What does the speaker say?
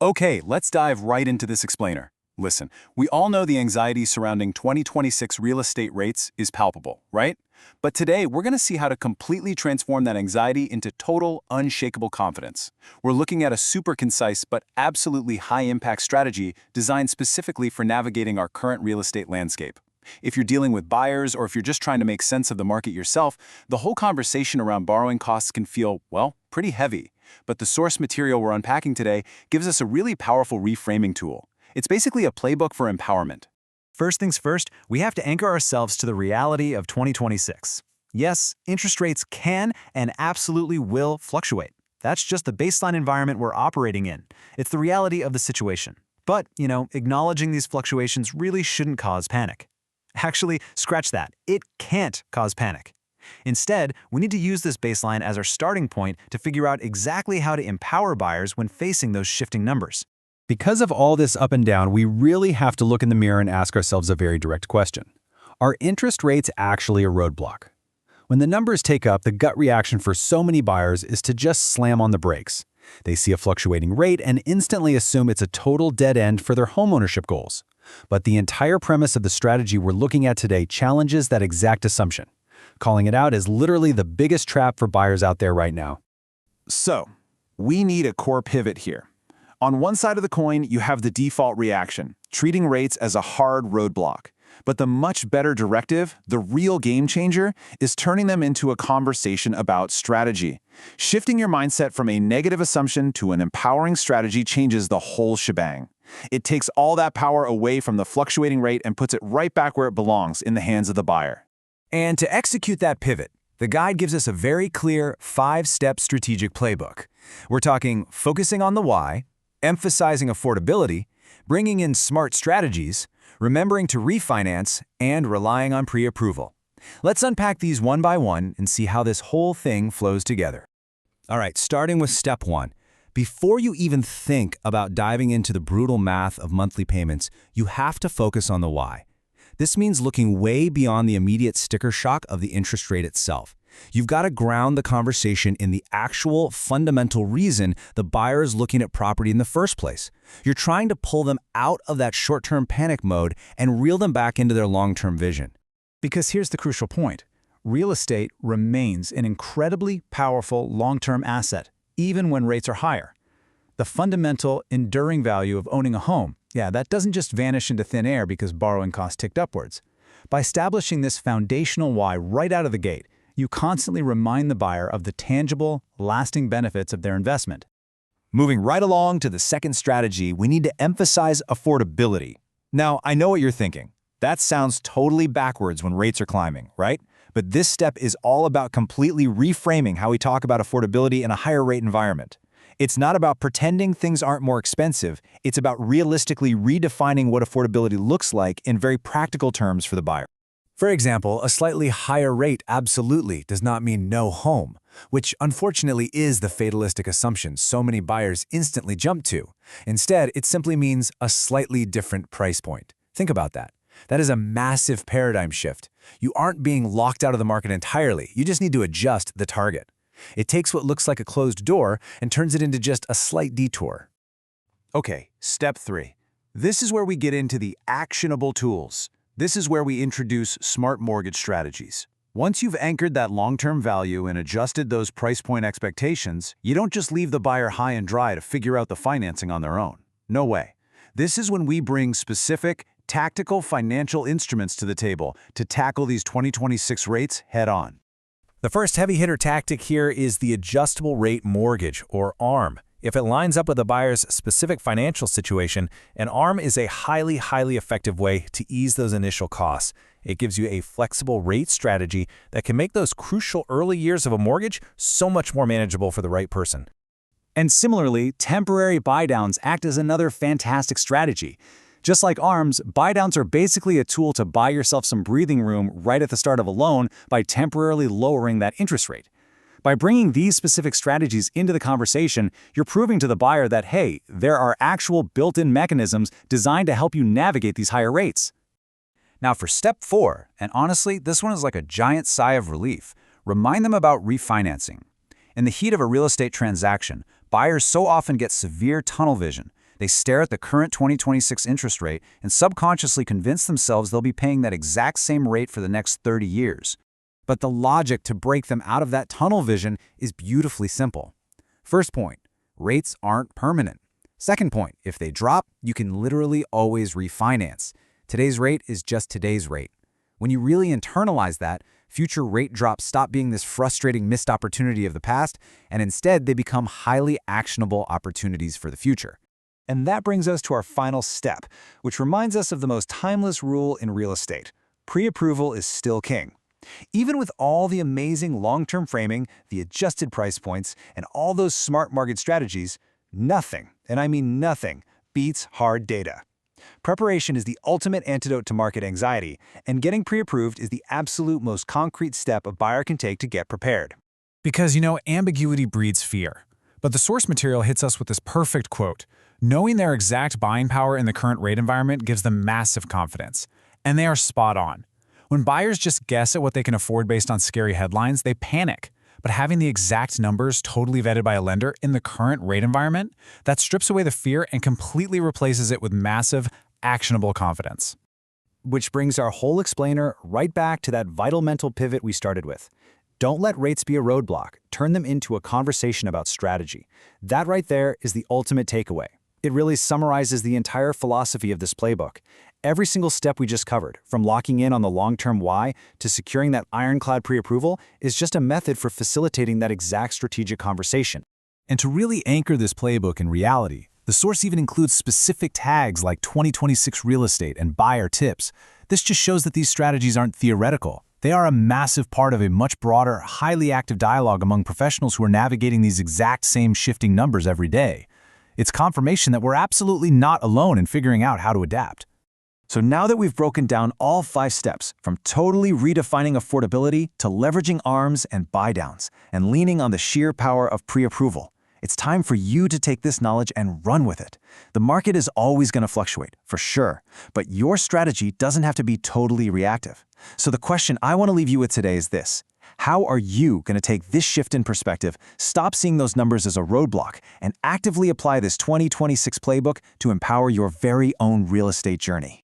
Okay, let's dive right into this explainer. Listen, we all know the anxiety surrounding 2026 real estate rates is palpable, right? But today, we're going to see how to completely transform that anxiety into total, unshakable confidence. We're looking at a super concise but absolutely high-impact strategy designed specifically for navigating our current real estate landscape. If you're dealing with buyers or if you're just trying to make sense of the market yourself, the whole conversation around borrowing costs can feel, well, pretty heavy. But the source material we're unpacking today gives us a really powerful reframing tool. It's basically a playbook for empowerment. First things first, we have to anchor ourselves to the reality of 2026. Yes, interest rates can and absolutely will fluctuate. That's just the baseline environment we're operating in. It's the reality of the situation. But, acknowledging these fluctuations really shouldn't cause panic. Actually, scratch that. It can't cause panic. Instead, we need to use this baseline as our starting point to figure out exactly how to empower buyers when facing those shifting numbers. Because of all this up and down, we really have to look in the mirror and ask ourselves a very direct question. Are interest rates actually a roadblock? When the numbers take up, the gut reaction for so many buyers is to just slam on the brakes. They see a fluctuating rate and instantly assume it's a total dead end for their homeownership goals. But the entire premise of the strategy we're looking at today challenges that exact assumption. Calling it out is literally the biggest trap for buyers out there right now. So, we need a core pivot here. On one side of the coin, you have the default reaction, treating rates as a hard roadblock. But the much better directive, the real game changer, is turning them into a conversation about strategy. Shifting your mindset from a negative assumption to an empowering strategy changes the whole shebang. It takes all that power away from the fluctuating rate and puts it right back where it belongs, in the hands of the buyer. And to execute that pivot, the guide gives us a very clear 5-step strategic playbook. We're talking focusing on the why, emphasizing affordability, bringing in smart strategies, remembering to refinance, and relying on pre-approval. Let's unpack these one by one and see how this whole thing flows together. All right, starting with step 1. Before you even think about diving into the brutal math of monthly payments, you have to focus on the why. This means looking way beyond the immediate sticker shock of the interest rate itself. You've got to ground the conversation in the actual fundamental reason the buyer is looking at property in the first place. You're trying to pull them out of that short-term panic mode and reel them back into their long-term vision. Because here's the crucial point. Real estate remains an incredibly powerful long-term asset, even when rates are higher. The fundamental, enduring value of owning a home, that doesn't just vanish into thin air because borrowing costs ticked upwards. By establishing this foundational why right out of the gate, you constantly remind the buyer of the tangible, lasting benefits of their investment. Moving right along to the second strategy, we need to emphasize affordability. Now, I know what you're thinking. That sounds totally backwards when rates are climbing, right? But this step is all about completely reframing how we talk about affordability in a higher rate environment. It's not about pretending things aren't more expensive. It's about realistically redefining what affordability looks like in very practical terms for the buyer. For example, a slightly higher rate absolutely does not mean no home, which unfortunately is the fatalistic assumption so many buyers instantly jump to. Instead, it simply means a slightly different price point. Think about that. That is a massive paradigm shift. You aren't being locked out of the market entirely. You just need to adjust the target. It takes what looks like a closed door and turns it into just a slight detour. Okay, step 3. This is where we get into the actionable tools. This is where we introduce smart mortgage strategies. Once you've anchored that long-term value and adjusted those price point expectations, you don't just leave the buyer high and dry to figure out the financing on their own. No way. This is when we bring specific, tactical financial instruments to the table to tackle these 2026 rates head-on. The first heavy-hitter tactic here is the adjustable rate mortgage, or ARM. If it lines up with the buyer's specific financial situation, an ARM is a highly effective way to ease those initial costs. It gives you a flexible rate strategy that can make those crucial early years of a mortgage so much more manageable for the right person. And similarly, temporary buydowns act as another fantastic strategy. Just like ARMs, buydowns are basically a tool to buy yourself some breathing room right at the start of a loan by temporarily lowering that interest rate. By bringing these specific strategies into the conversation, you're proving to the buyer that, hey, there are actual built-in mechanisms designed to help you navigate these higher rates. Now for step 4, and honestly, this one is like a giant sigh of relief. Remind them about refinancing. In the heat of a real estate transaction, buyers so often get severe tunnel vision. They stare at the current 2026 interest rate and subconsciously convince themselves they'll be paying that exact same rate for the next 30 years. But the logic to break them out of that tunnel vision is beautifully simple. First point, rates aren't permanent. Second point, if they drop, you can literally always refinance. Today's rate is just today's rate. When you really internalize that, future rate drops stop being this frustrating missed opportunity of the past, and instead they become highly actionable opportunities for the future. And that brings us to our final step, which reminds us of the most timeless rule in real estate. Pre-approval is still king. Even with all the amazing long-term framing, the adjusted price points, and all those smart market strategies, nothing, and I mean nothing, beats hard data. Preparation is the ultimate antidote to market anxiety, and getting pre-approved is the absolute most concrete step a buyer can take to get prepared. Because, ambiguity breeds fear. But the source material hits us with this perfect quote. Knowing their exact buying power in the current rate environment gives them massive confidence. And they are spot on. When buyers just guess at what they can afford based on scary headlines, they panic. But having the exact numbers totally vetted by a lender in the current rate environment, that strips away the fear and completely replaces it with massive, actionable confidence. Which brings our whole explainer right back to that vital mental pivot we started with. Don't let rates be a roadblock. Turn them into a conversation about strategy. That right there is the ultimate takeaway. It really summarizes the entire philosophy of this playbook. Every single step we just covered, from locking in on the long-term why to securing that ironclad pre-approval, is just a method for facilitating that exact strategic conversation. And to really anchor this playbook in reality, the source even includes specific tags like 2026 real estate and buyer tips. This just shows that these strategies aren't theoretical. They are a massive part of a much broader, highly active dialogue among professionals who are navigating these exact same shifting numbers every day. It's confirmation that we're absolutely not alone in figuring out how to adapt. So now that we've broken down all 5 steps, from totally redefining affordability to leveraging ARMs and buydowns, and leaning on the sheer power of pre-approval, it's time for you to take this knowledge and run with it. The market is always going to fluctuate, for sure, but your strategy doesn't have to be totally reactive. So the question I want to leave you with today is this. How are you going to take this shift in perspective, stop seeing those numbers as a roadblock, and actively apply this 2026 playbook to empower your very own real estate journey?